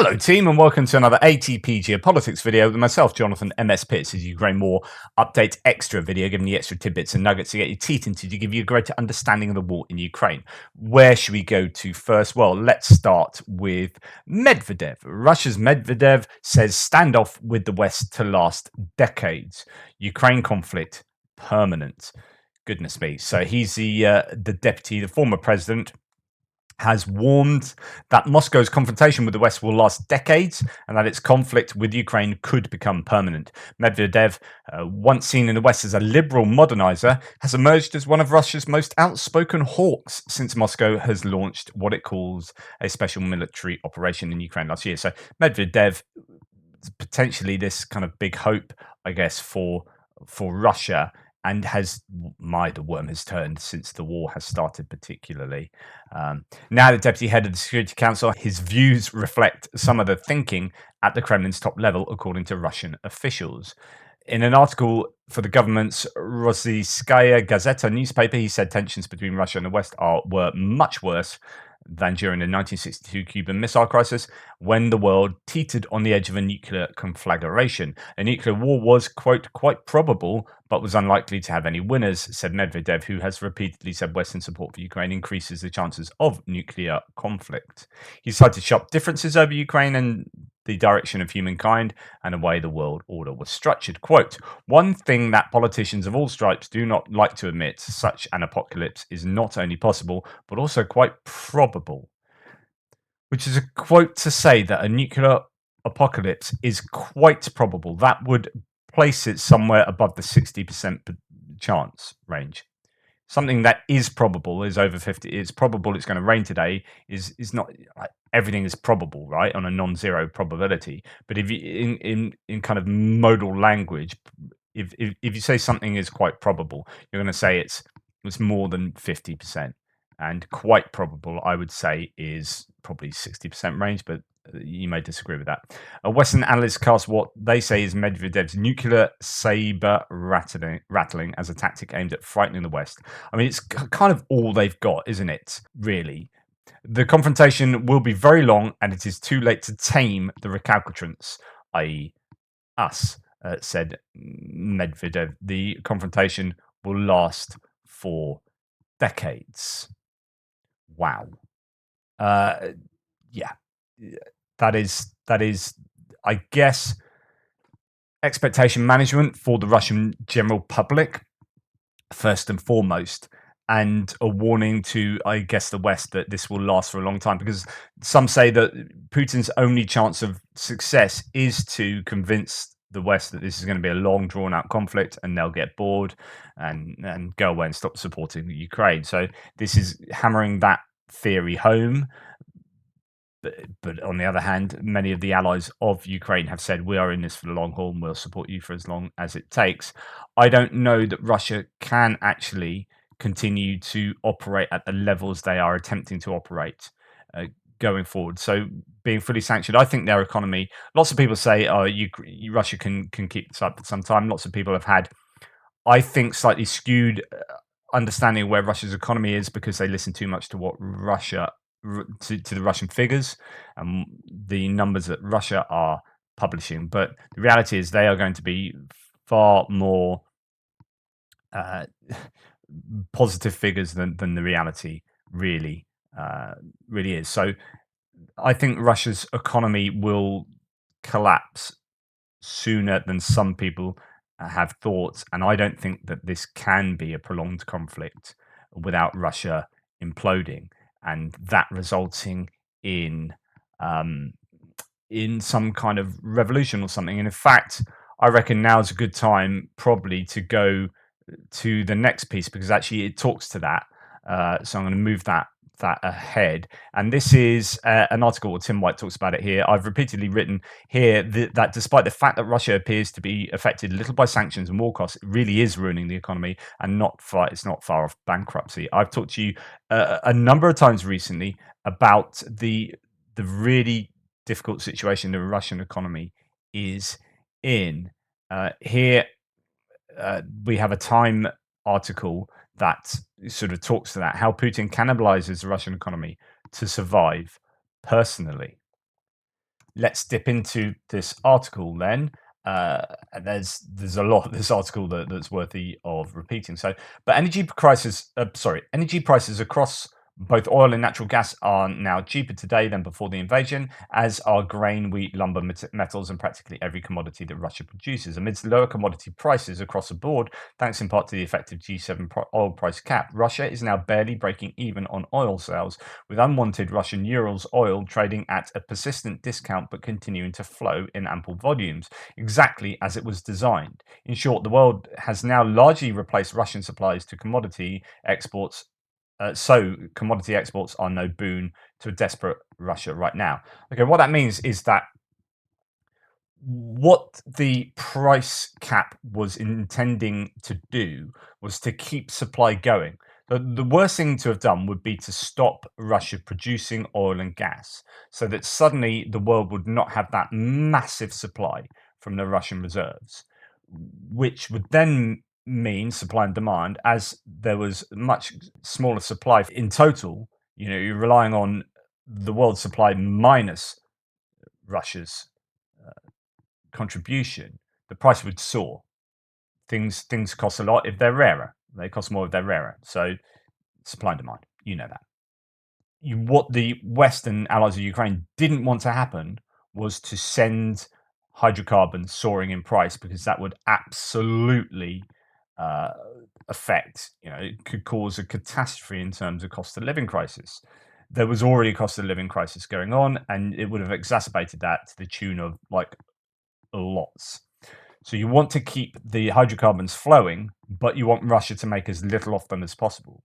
Hello team and welcome to another ATP Geopolitics video with myself, Jonathan MS Pitts, as Ukraine War Update Extra video, giving you extra tidbits and nuggets to get your teeth into to give you a greater understanding of the war in Ukraine. Where should we go to first? Well, let's start with Medvedev. Russia's Medvedev says standoff with the West to last decades. Ukraine conflict permanent. Goodness me. So he's the former president, has warned that Moscow's confrontation with the West will last decades and that its conflict with Ukraine could become permanent. Medvedev, once seen in the West as a liberal modernizer, has emerged as one of Russia's most outspoken hawks since Moscow has launched what it calls a special military operation in Ukraine last year. So Medvedev, potentially this kind of big hope, I guess, for Russia, and the worm has turned since the war has started, particularly. Now the deputy head of the Security Council, his views reflect some of the thinking at the Kremlin's top level, according to Russian officials. In an article for the government's Rossiyskaya Gazeta newspaper, he said tensions between Russia and the West were much worse than during the 1962 Cuban Missile Crisis, when the world teetered on the edge of a nuclear conflagration. A nuclear war was, quote, quite probable, but was unlikely to have any winners, said Medvedev, who has repeatedly said Western support for Ukraine increases the chances of nuclear conflict. He cited sharp differences over Ukraine and the direction of humankind and the way the world order was structured. Quote, one thing that politicians of all stripes do not like to admit, such an apocalypse is not only possible, but also quite probable. Which is a quote to say that a nuclear apocalypse is quite probable. That would place it somewhere above the 60% chance range. Something that is probable is over 50. It's probable it's going to rain today. Is not everything is probable, right? On a non-zero probability. But if you in kind of modal language, if you say something is quite probable, you're going to say it's more than 50%. And quite probable, I would say, is probably 60% range, but you may disagree with that. Western analysts cast what they say is Medvedev's nuclear saber rattling as a tactic aimed at frightening the West. I mean, it's kind of all they've got, isn't it, really? The confrontation will be very long, and it is too late to tame the recalcitrants, i.e. us, said Medvedev. The confrontation will last for decades. Wow. Yeah, that is, I guess, expectation management for the Russian general public, first and foremost, and a warning to, I guess, the West that this will last for a long time, because some say that Putin's only chance of success is to convince the West that this is going to be a long, drawn-out conflict, and they'll get bored and go away and stop supporting Ukraine. So this is hammering that theory home. But on the other hand, many of the allies of Ukraine have said, we are in this for the long haul and we'll support you for as long as it takes. I don't know that Russia can actually continue to operate at the levels they are attempting to operate going forward. So being fully sanctioned, I think their economy, lots of people say, oh, Russia can keep this up for some time. Lots of people have had, I think, slightly skewed understanding of where Russia's economy is because they listen too much to what to the Russian figures and the numbers that Russia are publishing. But the reality is they are going to be far more positive figures than the reality really is. So I think Russia's economy will collapse sooner than some people have thought, and I don't think that this can be a prolonged conflict without Russia imploding and that resulting in some kind of revolution or something. And in fact, I reckon now is a good time probably to go to the next piece, because actually it talks to that. So I'm going to move that ahead, and this is an article where Tim White talks about it here. I've repeatedly written here that despite the fact that Russia appears to be affected little by sanctions and war costs, it really is ruining the economy and it's not far off bankruptcy. I've talked to you a number of times recently about the really difficult situation the Russian economy is in. Here we have a Time article that sort of talks to that, how Putin cannibalizes the Russian economy to survive personally. let's dip into this article then. There's a lot of this article that's worthy of repeating. But energy prices across both oil and natural gas are now cheaper today than before the invasion, as are grain, wheat, lumber, metals, and practically every commodity that Russia produces. Amidst lower commodity prices across the board, thanks in part to the effective G7 oil price cap, Russia is now barely breaking even on oil sales, with unwanted Russian Urals oil trading at a persistent discount but continuing to flow in ample volumes, exactly as it was designed. In short, the world has now largely replaced Russian supplies to commodity exports. So commodity exports are no boon to a desperate Russia right now. Okay, what that means is that what the price cap was intending to do was to keep supply going. The worst thing to have done would be to stop Russia producing oil and gas, so that suddenly the world would not have that massive supply from the Russian reserves, which would then mean supply and demand, as there was much smaller supply in total. You're relying on the world supply minus Russia's contribution, the price would soar. Things cost a lot if they're rarer. They cost more if they're rarer. So supply and demand, you know that. What the Western allies of Ukraine didn't want to happen was to send hydrocarbons soaring in price, because that would absolutely uh, affect, it could cause a catastrophe in terms of cost of living crisis. There was already a cost of living crisis going on, and it would have exacerbated that to the tune of like lots. So you want to keep the hydrocarbons flowing, but you want Russia to make as little of them as possible.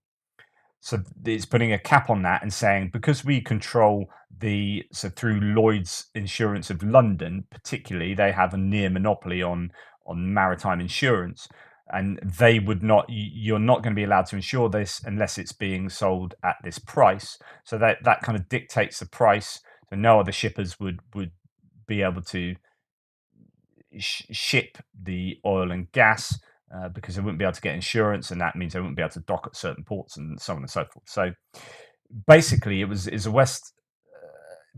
So it's putting a cap on that and saying, because we control through Lloyd's Insurance of London, particularly, they have a near monopoly on maritime insurance, and they would not. You're not going to be allowed to insure this unless it's being sold at this price. So that kind of dictates the price. So no other shippers would be able to ship the oil and gas, because they wouldn't be able to get insurance, and that means they wouldn't be able to dock at certain ports and so on and so forth. So basically, is the West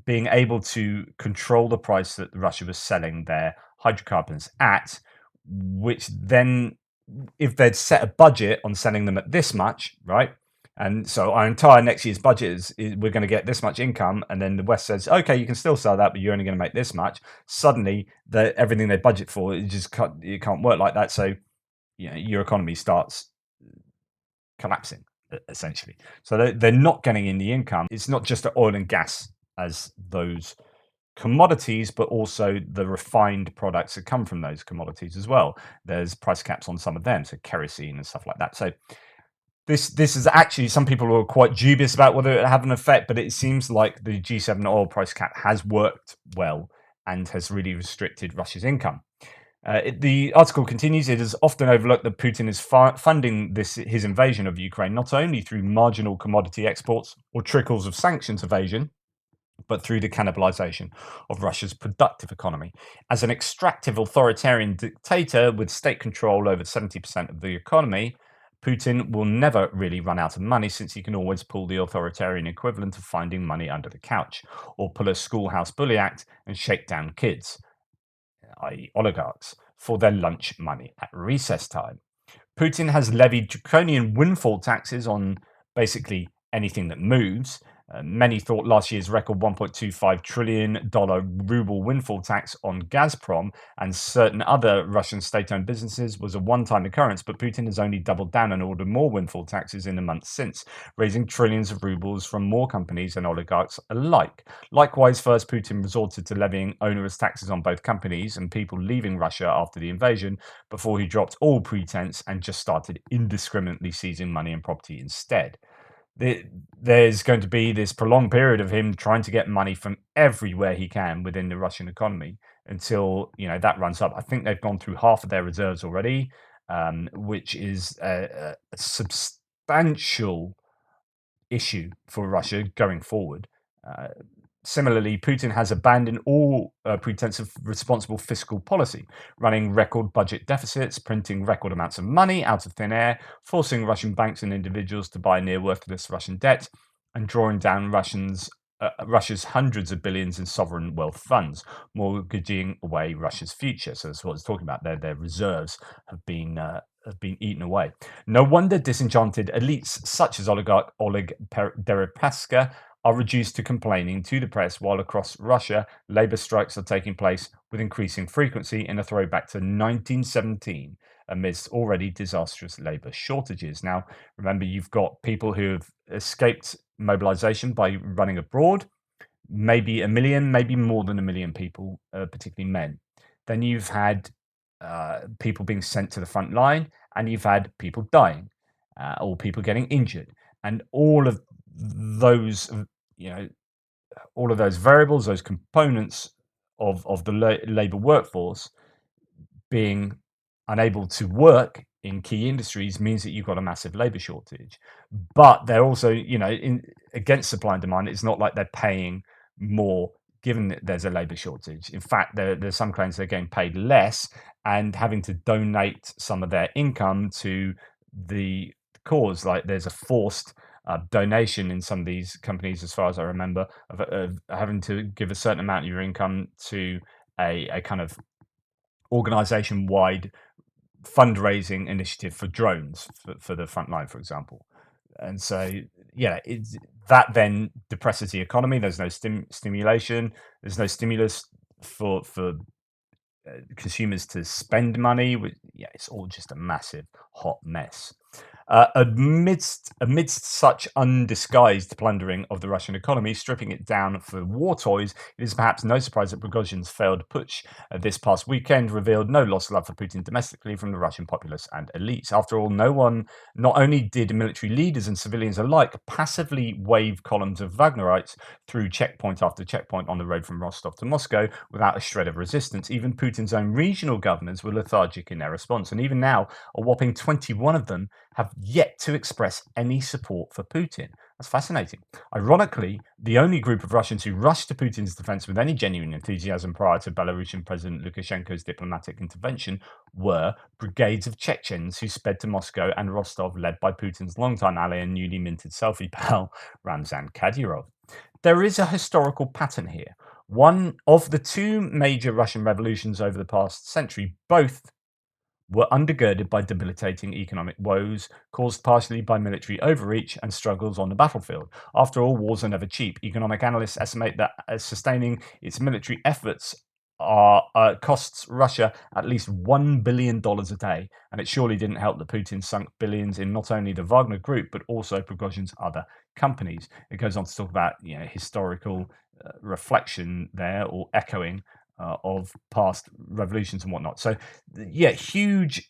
being able to control the price that Russia was selling their hydrocarbons at, which then, if they'd set a budget on selling them at this much, right? And so our entire next year's budget is we're going to get this much income, and then the West says, okay, you can still sell that, but you're only going to make this much. Suddenly, everything they budget for, it can't work like that. So, your economy starts collapsing, essentially. So they're not getting in the income. It's not just the oil and gas as those commodities, but also the refined products that come from those commodities as well. There's price caps on some of them, so kerosene and stuff like that. So this is actually, some people are quite dubious about whether it have an effect, but it seems like the G7 oil price cap has worked well and has really restricted Russia's income. The article continues, it is often overlooked that Putin is funding his invasion of Ukraine not only through marginal commodity exports or trickles of sanctions evasion, but through the cannibalization of Russia's productive economy. As an extractive authoritarian dictator with state control over 70% of the economy, Putin will never really run out of money, since he can always pull the authoritarian equivalent of finding money under the couch, or pull a schoolhouse bully act and shake down kids, i.e. oligarchs, for their lunch money at recess time. Putin has levied draconian windfall taxes on basically anything that moves. Many thought last year's record $1.25 trillion ruble windfall tax on Gazprom and certain other Russian state-owned businesses was a one-time occurrence, but Putin has only doubled down and ordered more windfall taxes in the months since, raising trillions of rubles from more companies and oligarchs alike. Likewise, first Putin resorted to levying onerous taxes on both companies and people leaving Russia after the invasion, before he dropped all pretense and just started indiscriminately seizing money and property instead. There's going to be this prolonged period of him trying to get money from everywhere he can within the Russian economy until that runs up. I think they've gone through half of their reserves already, which is a substantial issue for Russia going forward. Similarly, Putin has abandoned all pretense of responsible fiscal policy, running record budget deficits, printing record amounts of money out of thin air, forcing Russian banks and individuals to buy near worthless Russian debt, and drawing down Russians Russia's hundreds of billions in sovereign wealth funds, mortgaging away Russia's future. So that's what it's talking about. Their reserves have been eaten away. No wonder disenchanted elites such as oligarch Oleg Deripaska are reduced to complaining to the press, while across Russia, labour strikes are taking place with increasing frequency in a throwback to 1917 amidst already disastrous labour shortages. Now, remember, you've got people who have escaped mobilization by running abroad, maybe a million, maybe more than a million people, particularly men. Then you've had people being sent to the front line, and you've had people dying or people getting injured. And all of those, you know, all of those variables, those components of the labor workforce being unable to work in key industries means that you've got a massive labor shortage. But they're also, against supply and demand. It's not like they're paying more given that there's a labor shortage. In fact, there's some claims they're getting paid less and having to donate some of their income to the cause. Like there's a forced donation in some of these companies, as far as I remember, of having to give a certain amount of your income to a kind of organization-wide fundraising initiative for drones for the front line, for example. And so, yeah, that then depresses the economy. There's no stimulation. There's no stimulus for consumers to spend money. Yeah, it's all just a massive hot mess. Amidst such undisguised plundering of the Russian economy, stripping it down for war toys, it is perhaps no surprise that Prigozhin's failed putsch this past weekend revealed no lost love for Putin domestically from the Russian populace and elites. After all, not only did military leaders and civilians alike passively wave columns of Wagnerites through checkpoint after checkpoint on the road from Rostov to Moscow without a shred of resistance, even Putin's own regional governors were lethargic in their response. And even now, a whopping 21 of them have yet to express any support for Putin. That's fascinating. Ironically, the only group of Russians who rushed to Putin's defense with any genuine enthusiasm prior to Belarusian President Lukashenko's diplomatic intervention were brigades of Chechens who sped to Moscow and Rostov, led by Putin's longtime ally and newly minted selfie pal, Ramzan Kadyrov. There is a historical pattern here. One of the two major Russian revolutions over the past century, both were undergirded by debilitating economic woes caused partially by military overreach and struggles on the battlefield. After all, wars are never cheap. Economic analysts estimate that sustaining its military efforts costs Russia at least $1 billion a day, and it surely didn't help that Putin sunk billions in not only the Wagner Group but also Prigozhin's other companies. It goes on to talk about historical reflection there, or echoing of past revolutions and whatnot. So, yeah, huge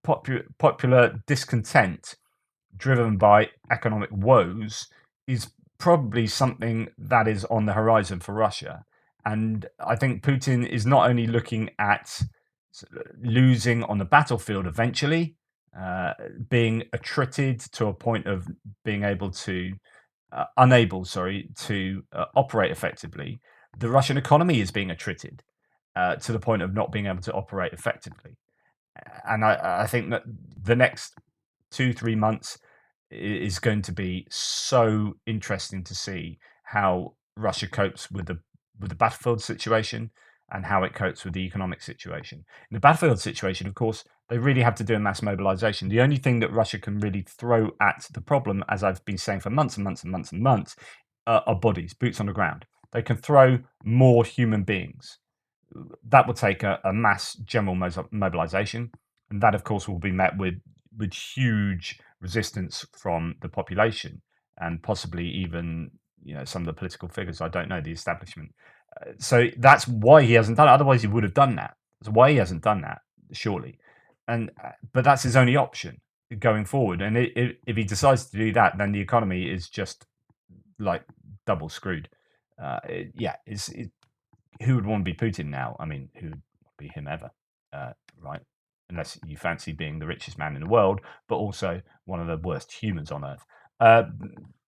popular discontent driven by economic woes is probably something that is on the horizon for Russia. And I think Putin is not only looking at losing on the battlefield eventually, being attrited to a point of being unable to operate effectively. The Russian economy is being attrited to the point of not being able to operate effectively. And I think that the next 2-3 months is going to be so interesting to see how Russia copes with the battlefield situation and how it copes with the economic situation. In the battlefield situation, of course, they really have to do a mass mobilization. The only thing that Russia can really throw at the problem, as I've been saying for months and months and months and months, are bodies, boots on the ground. They can throw more human beings. That will take a mass general mobilization, and that, of course, will be met with huge resistance from the population and possibly even some of the political figures. I don't know, the establishment. So that's why he hasn't done it. Otherwise, he would have done that. That's why he hasn't done that, surely. And but that's his only option going forward. And if he decides to do that, then the economy is just like double screwed. Who would want to be Putin now? I mean, who would be him ever, right? Unless you fancy being the richest man in the world, but also one of the worst humans on earth. But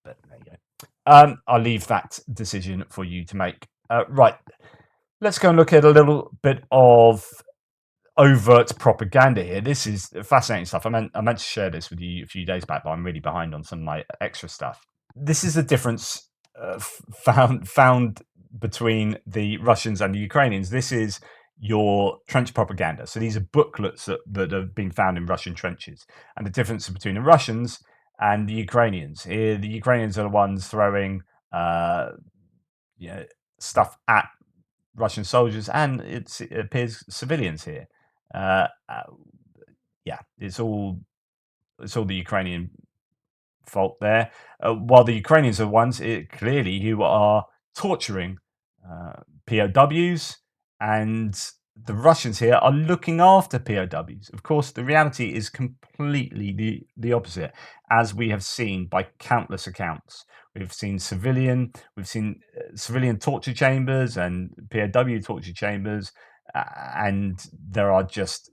there you go. I'll leave that decision for you to make. Right, let's go and look at a little bit of overt propaganda here. This is fascinating stuff. I meant to share this with you a few days back, but I'm really behind on some of my extra stuff. This is the difference found between the Russians and the Ukrainians. This is your trench propaganda. So these are booklets that have been found in Russian trenches, and the difference between the Russians and the Ukrainians. Here, the Ukrainians are the ones throwing uh, you know, stuff at Russian soldiers, and it appears civilians here. Uh, uh, yeah, it's all the Ukrainian fault there. While the Ukrainians are the ones clearly who are torturing POWs, and the Russians here are looking after POWs. Of course, the reality is completely the opposite, as we have seen by countless accounts. We've seen civilian torture chambers and POW torture chambers, and there are just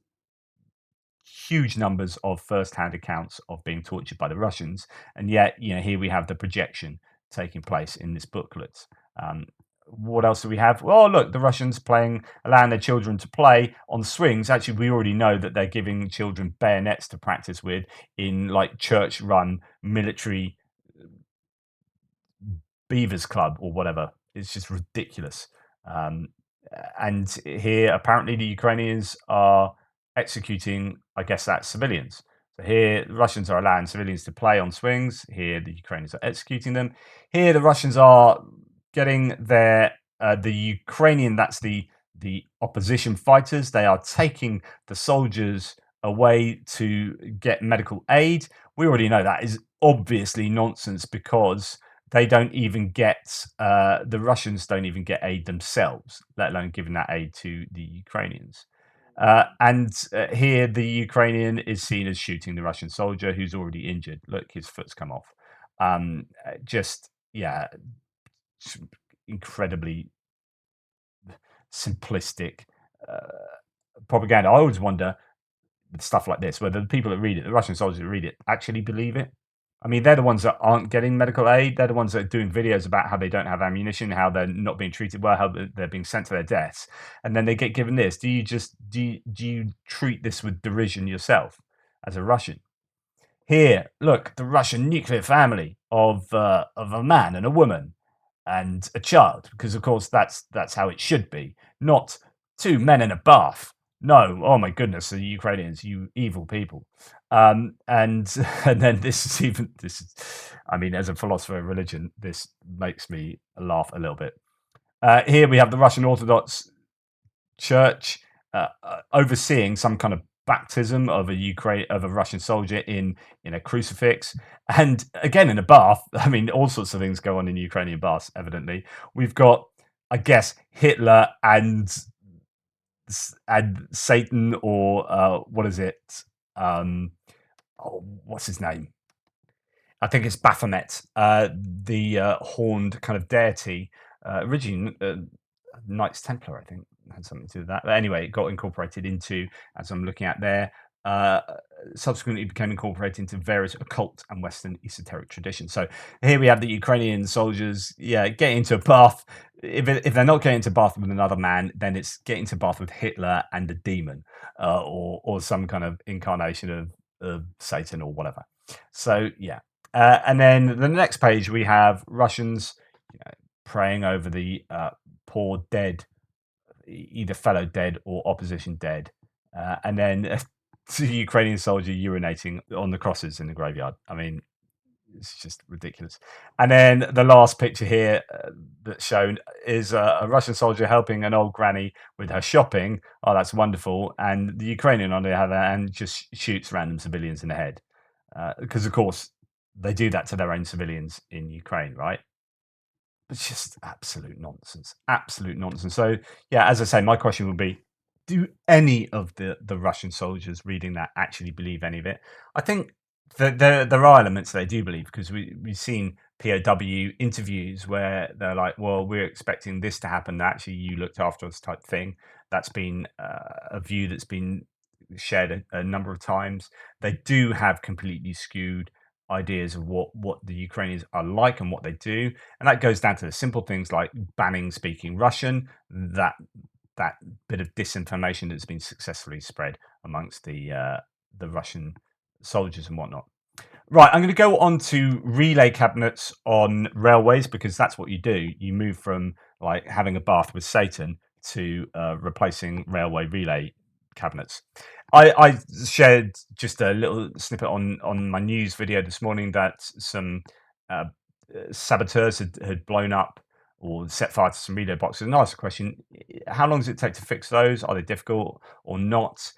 huge numbers of first-hand accounts of being tortured by the Russians, and yet here we have the projection taking place in this booklet. Um, what else do we have? Well, look, the Russians allowing their children to play on swings. Actually, we already know that they're giving children bayonets to practice with in like church-run military Beavers Club or whatever. It's just ridiculous. Um, and here, apparently, the Ukrainians are executing, I guess that's civilians. So here, the Russians are allowing civilians to play on swings. Here, the Ukrainians are executing them. Here, the Russians are getting the Ukrainian, that's the opposition fighters. They are taking the soldiers away to get medical aid. We already know that is obviously nonsense because they don't even get the Russians don't even get aid themselves, let alone giving that aid to the Ukrainians. And here, the Ukrainian is seen as shooting the Russian soldier who's already injured. Look, his foot's come off. Just yeah, incredibly simplistic uh, propaganda. I always wonder with stuff like this whether the people that read it, the Russian soldiers that read it, actually believe it. I mean, they're the ones that aren't getting medical aid. They're the ones that are doing videos about how they don't have ammunition, how they're not being treated well, how they're being sent to their deaths, and then they get given this. Do you treat this with derision yourself as a Russian? Here, look, the Russian nuclear family of a man and a woman and a child, because of course that's how it should be, not two men in a bath. No, oh my goodness, the Ukrainians, you evil people. And and then I mean, as a philosopher of religion, this makes me laugh a little bit. Here we have the Russian Orthodox Church overseeing some kind of baptism of a Russian soldier in a crucifix, and again in a bath. I mean, all sorts of things go on in Ukrainian baths. Evidently, we've got, I guess, Hitler and Satan, or what is it? What's his name? I think it's Baphomet, the horned kind of deity, originally Knights Templar, I think, had something to do with that. But anyway, it got incorporated into, as I'm looking at there, uh, subsequently became incorporated into various occult and Western esoteric traditions. So here we have the Ukrainian soldiers, getting into a bath. If they're not getting into a bath with another man, then it's getting into a bath with Hitler and the demon, or some kind of incarnation of Satan or whatever. So yeah, and then the next page we have Russians praying over the poor dead, either fellow dead or opposition dead, and then the Ukrainian soldier urinating on the crosses in the graveyard. I mean, it's just ridiculous. And then the last picture here that's shown is a Russian soldier helping an old granny with her shopping. Oh, that's wonderful. And the Ukrainian, on the other hand, just shoots random civilians in the head. Because, of course, they do that to their own civilians in Ukraine, right? It's just absolute nonsense. Absolute nonsense. So, yeah, as I say, my question would be, do any of the Russian soldiers reading that actually believe any of it? I think that there are elements they do believe, because we've seen POW interviews where they're like, well, we're expecting this to happen. Actually, you looked after us type thing. That's been a view that's been shared a number of times. They do have completely skewed ideas of what the Ukrainians are like and what they do, and that goes down to the simple things like banning speaking Russian. That bit of disinformation that's been successfully spread amongst the Russian soldiers and whatnot. Right, I'm going to go on to relay cabinets on railways because that's what you do. You move from like having a bath with Satan to replacing railway relay cabinets. I shared just a little snippet on my news video this morning that some uh, saboteurs had blown up or set fire to some relay boxes. And I asked the question: how long does it take to fix those? Are they difficult or not?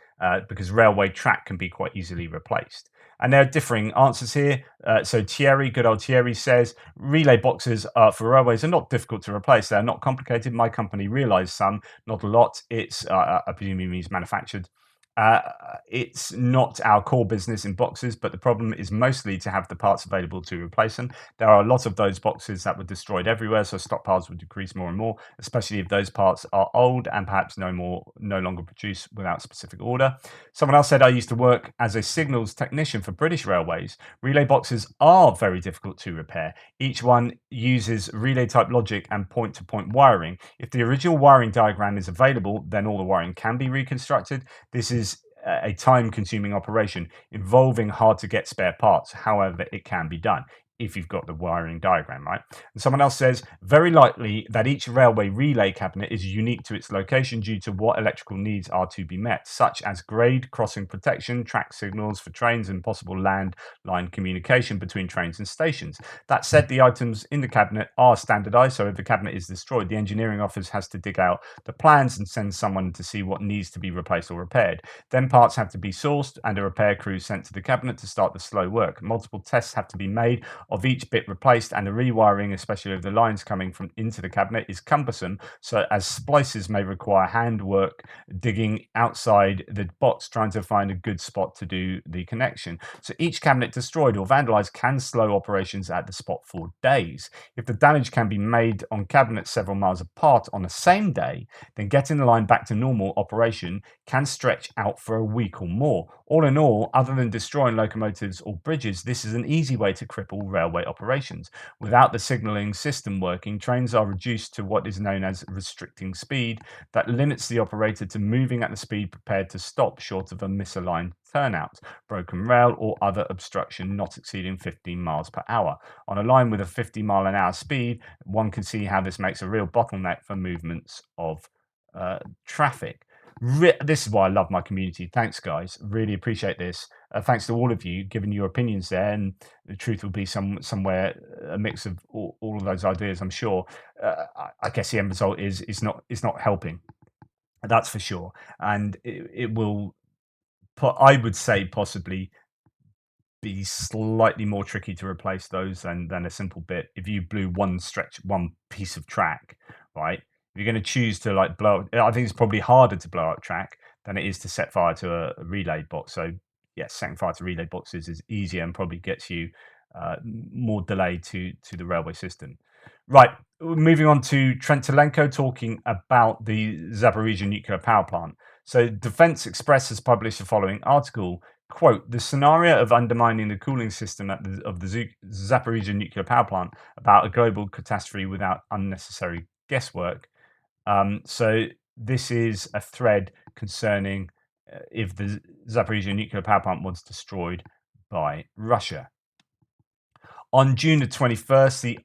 Because railway track can be quite easily replaced. And there are differing answers here. So Thierry, good old Thierry, says relay boxes for railways are not difficult to replace. They're not complicated. My company realised some, not a lot. It's I presume he means manufactured. Uh, it's not our core business in boxes, but the problem is mostly to have the parts available to replace them. There are a lot of those boxes that were destroyed everywhere, so stockpiles would decrease more and more, especially if those parts are old and perhaps no longer produced without specific order. Someone else said, I used to work as a signals technician for British Railways. Relay boxes are very difficult to repair. Each one uses relay type logic and point to point wiring. If the original wiring diagram is available, then all the wiring can be reconstructed. This is a time consuming operation involving hard to get spare parts. However, it can be done if you've got the wiring diagram right. And someone else says, very likely that each railway relay cabinet is unique to its location due to what electrical needs are to be met, such as grade, crossing protection, track signals for trains, and possible land line communication between trains and stations. That said, the items in the cabinet are standardized, so if the cabinet is destroyed, the engineering office has to dig out the plans and send someone to see what needs to be replaced or repaired. Then parts have to be sourced and a repair crew sent to the cabinet to start the slow work. Multiple tests have to be made of each bit replaced, and the rewiring, especially of the lines coming from into the cabinet, is cumbersome, so as splices may require hand work digging outside the box trying to find a good spot to do the connection. So each cabinet destroyed or vandalized can slow operations at the spot for days. If the damage can be made on cabinets several miles apart on the same day, then getting the line back to normal operation can stretch out for a week or more. All in all, other than destroying locomotives or bridges, this is an easy way to cripple railway operations. Without the signalling system working, trains are reduced to what is known as restricting speed, that limits the operator to moving at the speed prepared to stop short of a misaligned turnout, broken rail, or other obstruction not exceeding 15 miles per hour. On a line with a 50-mile-an-hour speed, one can see how this makes a real bottleneck for movements of traffic. This is why I love my community. Thanks, guys. Really appreciate this. Thanks to all of you giving your opinions there. And the truth will be somewhere a mix of all of those ideas. I'm sure. I guess the end result is not helping. That's for sure. And it will put. I would say possibly be slightly more tricky to replace those than a simple bit. If you blew one piece of track, right? If you're going to choose to like blow, I think it's probably harder to blow up track than it is to set fire to a relay box. So yes, setting fire to relay boxes is easier and probably gets you more delay to the railway system. Right, moving on to Trent Telenko talking about the Zaporizhia nuclear power plant. So Defense Express has published the following article. Quote, the scenario of undermining the cooling system of the Zaporizhia nuclear power plant about a global catastrophe without unnecessary guesswork. So this is a thread concerning if the Zaporizhia nuclear power plant was destroyed by Russia. On June the 21st, the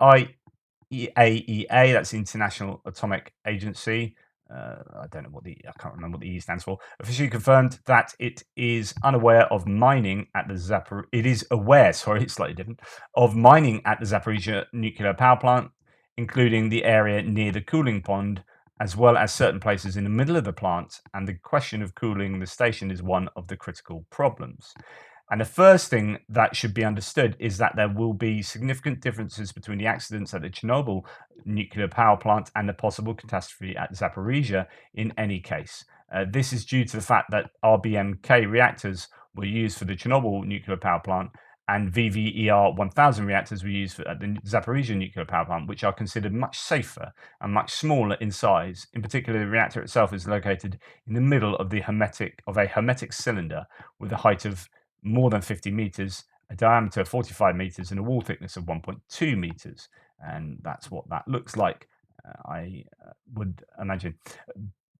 IAEA, that's the International Atomic Agency, I don't know I can't remember what the E stands for, officially confirmed that it is unaware of mining at the it is aware, sorry, it's slightly different, of mining at the Zaporizhia nuclear power plant, including the area near the cooling pond, as well as certain places in the middle of the plant, and the question of cooling the station is one of the critical problems. And the first thing that should be understood is that there will be significant differences between the accidents at the Chernobyl nuclear power plant and the possible catastrophe at Zaporizhia in any case. This is due to the fact that RBMK reactors were used for the Chernobyl nuclear power plant and VVER 1000 reactors were used at the Zaporizhia nuclear power plant, which are considered much safer and much smaller in size. In particular, the reactor itself is located in the middle of a hermetic cylinder with a height of more than 50 meters, a diameter of 45 meters, and a wall thickness of 1.2 meters. And that's what that looks like, I would imagine.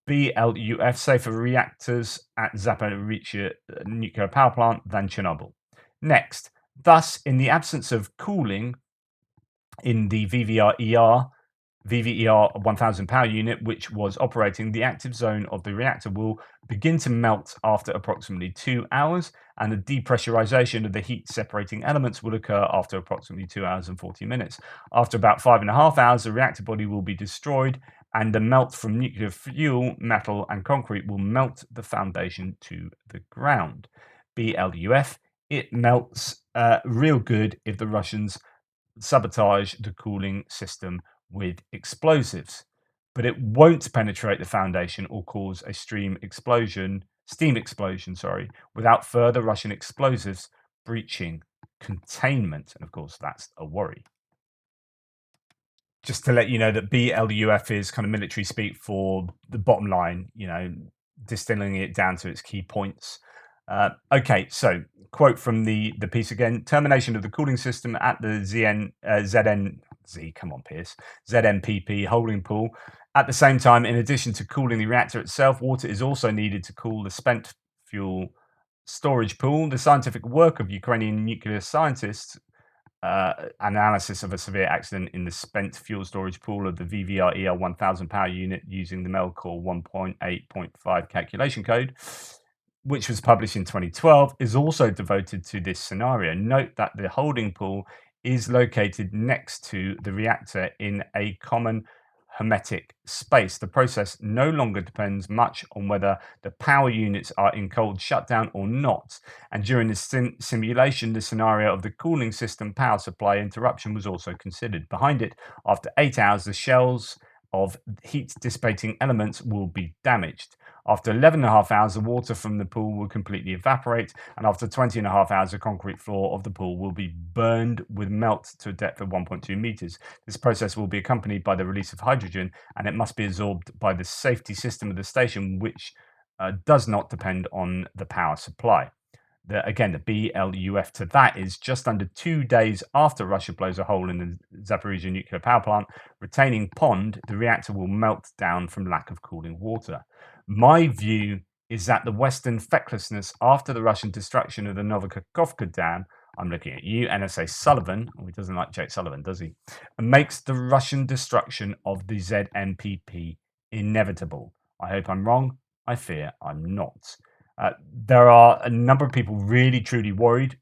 BLUF safer reactors at Zaporizhia nuclear power plant than Chernobyl. Next, Thus, in the absence of cooling in the VVER 1000 power unit, which was operating, the active zone of the reactor will begin to melt after approximately 2 hours, and the depressurization of the heat separating elements will occur after approximately 2 hours and 40 minutes. After about 5.5 hours, the reactor body will be destroyed, and the melt from nuclear fuel, metal, and concrete will melt the foundation to the ground. BLUF, it melts real good if the Russians sabotage the cooling system with explosives, but it won't penetrate the foundation or cause a steam explosion, sorry, without further Russian explosives breaching containment. And of course, that's a worry. Just to let you know that BLUF is kind of military speak for the bottom line, distilling it down to its key points. Okay, so quote from the piece again: termination of the cooling system at the ZNPP holding pool. At the same time, in addition to cooling the reactor itself, water is also needed to cool the spent fuel storage pool. The scientific work of Ukrainian nuclear scientists, analysis of a severe accident in the spent fuel storage pool of the VVR 1000 power unit using the Melcore 1.8.5 calculation code, which was published in 2012, is also devoted to this scenario. Note that the holding pool is located next to the reactor in a common hermetic space. The process no longer depends much on whether the power units are in cold shutdown or not. And during the simulation, the scenario of the cooling system power supply interruption was also considered. Behind it, after 8 hours, the shells of heat dissipating elements will be damaged. After 11.5 hours, the water from the pool will completely evaporate, and after 20.5 hours, the concrete floor of the pool will be burned with melt to a depth of 1.2 meters. This process will be accompanied by the release of hydrogen, and it must be absorbed by the safety system of the station, which does not depend on the power supply. Again, the BLUF to that is just under 2 days after Russia blows a hole in the Zaporizhia nuclear power plant retaining pond, the reactor will melt down from lack of cooling water. My view is that the Western fecklessness after the Russian destruction of the Novokakhovka dam, I'm looking at you, NSA Sullivan, he doesn't like Jake Sullivan, does he? Makes the Russian destruction of the ZNPP inevitable. I hope I'm wrong. I fear I'm not. There are a number of people really truly worried,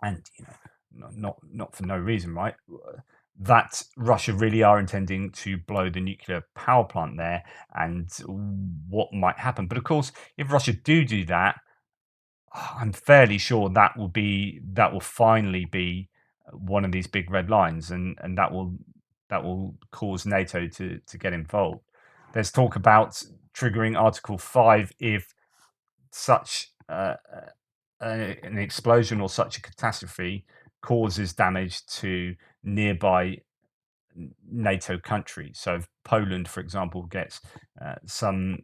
and not for no reason, right? That Russia really are intending to blow the nuclear power plant there, and what might happen. But of course, if Russia do that, I'm fairly sure that will finally be one of these big red lines, and that will cause NATO to get involved. There's talk about triggering Article 5 if such an explosion or such a catastrophe causes damage to nearby NATO countries. So, if Poland, for example, gets some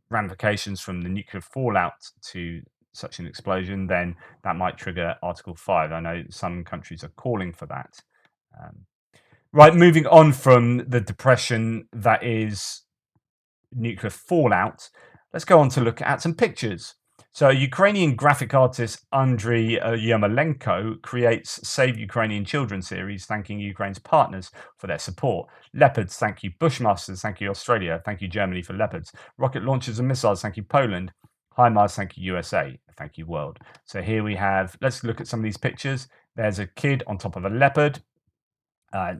ramifications from the nuclear fallout to such an explosion, then that might trigger Article 5. I know some countries are calling for that. Um, right, moving on from the depression that is nuclear fallout, let's go on to look at some pictures. So, Ukrainian graphic artist Andriy Yermolenko creates Save Ukrainian Children series, thanking Ukraine's partners for their support. Leopards, thank you. Bushmasters, thank you Australia. Thank you Germany for leopards. Rocket launchers and missiles, thank you Poland. HIMARS, thank you USA. Thank you world. So here we have, let's look at some of these pictures. There's a kid on top of a leopard. I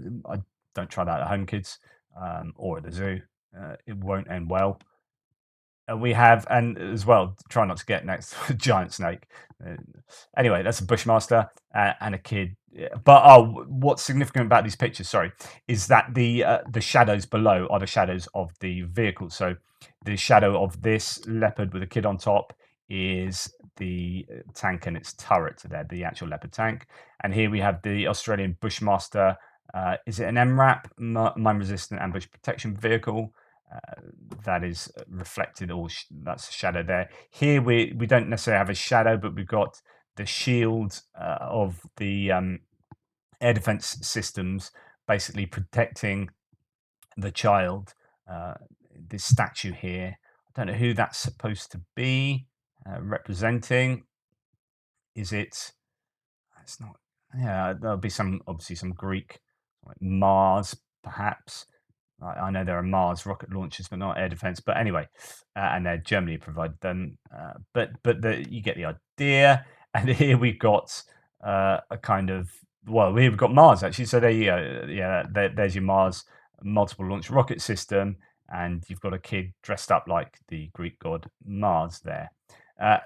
don't try that at home, kids, or at the zoo. It won't end well. We have, and as well, try not to get next to a giant snake. Anyway, that's a bushmaster and a kid. But what's significant about these pictures, sorry, is that the shadows below are the shadows of the vehicle. So the shadow of this leopard with a kid on top is the tank and its turret there, the actual leopard tank. And here we have the Australian bushmaster. Is it an MRAP, mine resistant ambush protection vehicle? That is reflected, or that's a shadow there. Here we don't necessarily have a shadow, but we've got the shield of the air defense systems basically protecting the child. This statue here, I don't know who that's supposed to be representing. Is it It's not. Yeah, there'll be obviously some Greek, like Mars, perhaps. I know there are Mars rocket launchers, but not air defense. But anyway, and Germany provided them. You get the idea. And here we've got a kind of we've got Mars actually. So there you go. Yeah, there's your Mars multiple launch rocket system, and you've got a kid dressed up like the Greek god Mars there.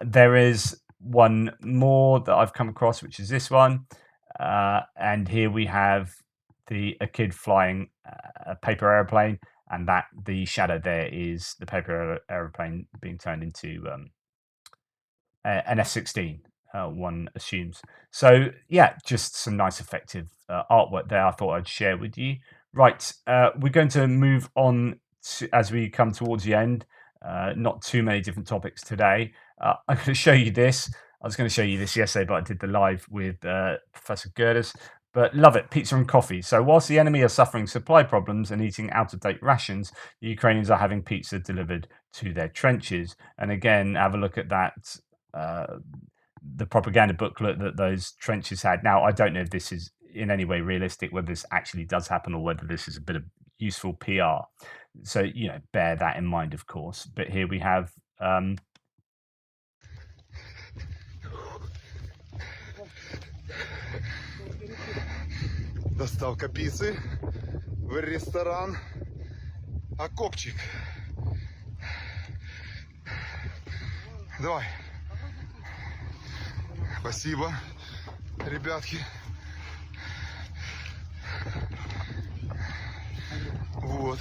There is one more that I've come across, which is this one, and here we have a kid flying a paper airplane, and that the shadow there is the paper airplane being turned into an F-16. One assumes. So yeah, just some nice effective artwork there. I thought I'd share with you. Right, we're going to move on as we come towards the end. Not too many different topics today. I'm going to show you this. I was going to show you this yesterday, but I did the live with Professor Gerdes. But love it, pizza and coffee. So whilst the enemy are suffering supply problems and eating out-of-date rations, the Ukrainians are having pizza delivered to their trenches. And again, have a look at that, the propaganda booklet that those trenches had. Now, I don't know if this is in any way realistic, whether this actually does happen or whether this is a bit of useful PR. So, bear that in mind, of course. But here we have... Доставка пиццы в ресторан Окопчик. Давай. Спасибо, ребятки. Вот.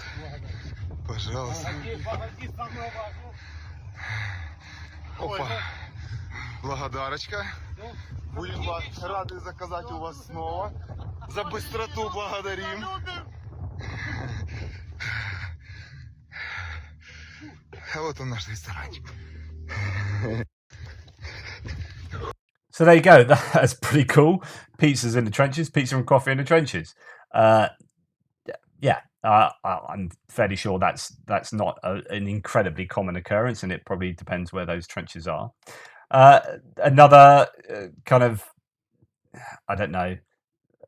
Пожалуйста. Опа. Благодарочка. Будем рады заказать у вас снова. За быстроту благодарим. А вот он наш ресторанчик. So there you go. That's pretty cool. Pizzas in the trenches, pizza and coffee in the trenches. Yeah, I'm fairly sure that's not an incredibly common occurrence, and it probably depends where those trenches are. Another kind of, I don't know,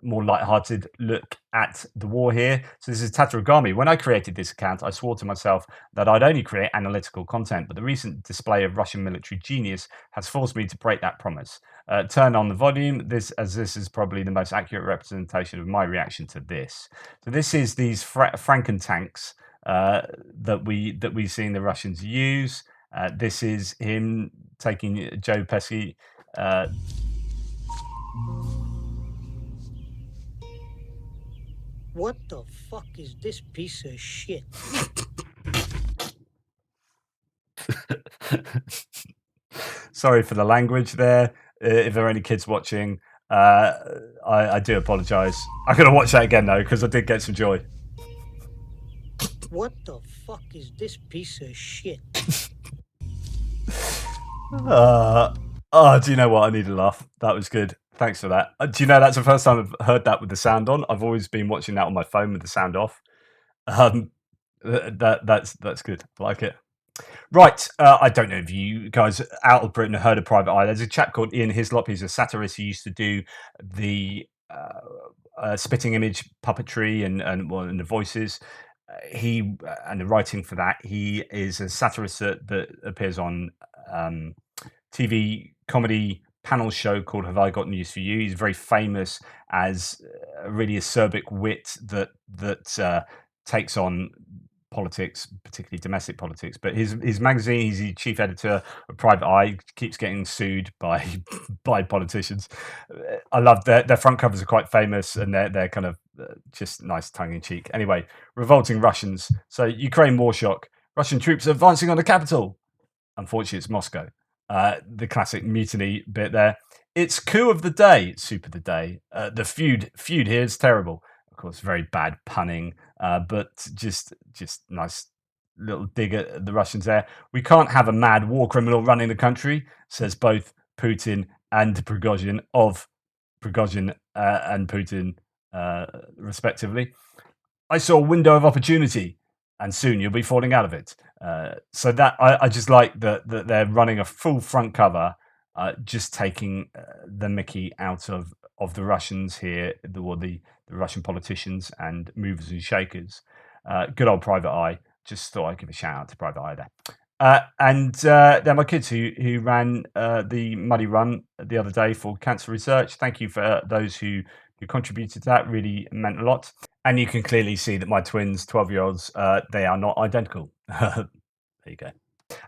more light-hearted look at the war here. So this is Tatarigami. When I created this account, I swore to myself that I'd only create analytical content, but the recent display of Russian military genius has forced me to break that promise. Turn on the volume, this is probably the most accurate representation of my reaction to this. So this is these Franken tanks that we've seen the Russians use. This is him taking Joe Pesci. What the fuck is this piece of shit? Sorry for the language there. If there are any kids watching, I do apologise. I'm going to watch that again though, because I did get some joy. What the fuck is this piece of shit? Do you know what? I need a laugh. That was good. Thanks for that. Do you know that's the first time I've heard that with the sound on? I've always been watching that on my phone with the sound off. That's good. I like it. Right. I don't know if you guys out of Britain have heard of Private Eye. There's a chap called Ian Hislop. He's a satirist. He used to do the spitting image puppetry and the voices. He and the writing for that. He is a satirist that appears on TV comedy panel show called Have I Got News for You. He's very famous as a really acerbic wit that takes on politics, particularly domestic politics. But his magazine, he's the chief editor of Private Eye, keeps getting sued by politicians. I love their front covers are quite famous, and they're kind of just nice tongue in cheek. Anyway, revolting Russians. So Ukraine war shock. Russian troops are advancing on the capital. Unfortunately, it's Moscow. The classic mutiny bit there. It's coup of the day, super the day. The feud here is terrible. Of course, very bad punning, but just nice little dig at the Russians there. We can't have a mad war criminal running the country, says both Putin and Prigozhin and Putin, respectively. I saw a window of opportunity, and soon you'll be falling out of it. So that I just like that they're running a full front cover, just taking the mickey out of of the Russians here, the Russian politicians and movers and shakers. Good old Private Eye. Just thought I'd give a shout out to Private Eye there. And they're my kids who ran the Muddy Run the other day for cancer research. Thank you for those who contributed to that. Really meant a lot. And you can clearly see that my twins, 12-year-olds, they are not identical. There you go.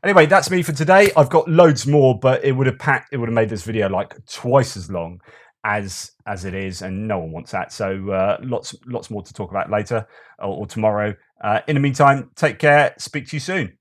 Anyway, that's me for today. I've got loads more, but it would have made this video like twice as long as it is, and no one wants that. So lots more to talk about later or tomorrow. In the meantime, take care. Speak to you soon.